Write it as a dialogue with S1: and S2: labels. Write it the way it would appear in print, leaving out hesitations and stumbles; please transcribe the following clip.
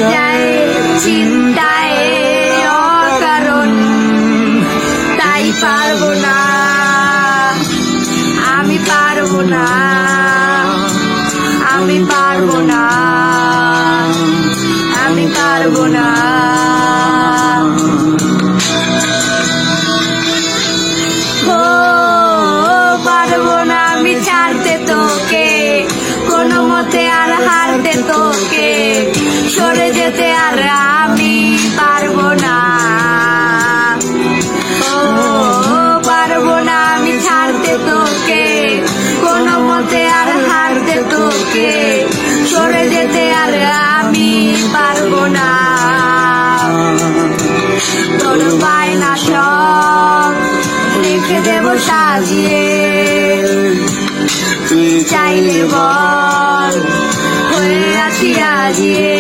S1: যায় চিন্তায় অকারণ, তাই পারবো না, আমি পারবো না, আমি পারবো না, আমি পারবো না। ও পারবো না আমি ছাড়তে তোকে, কোনো মতে আর হারতে তোকে, সরে যেতে আর আমি পারবো না। ও পারবো না আমি ছাড়তে তোকে, কোনো মতে আর হারতে তোকে, সরে যেতে আর আমি পারবো না। তোর বায়না সব রেখে দেব সাজিয়ে, তুই চাইলে বল হয়ে আছি আজিয়ে।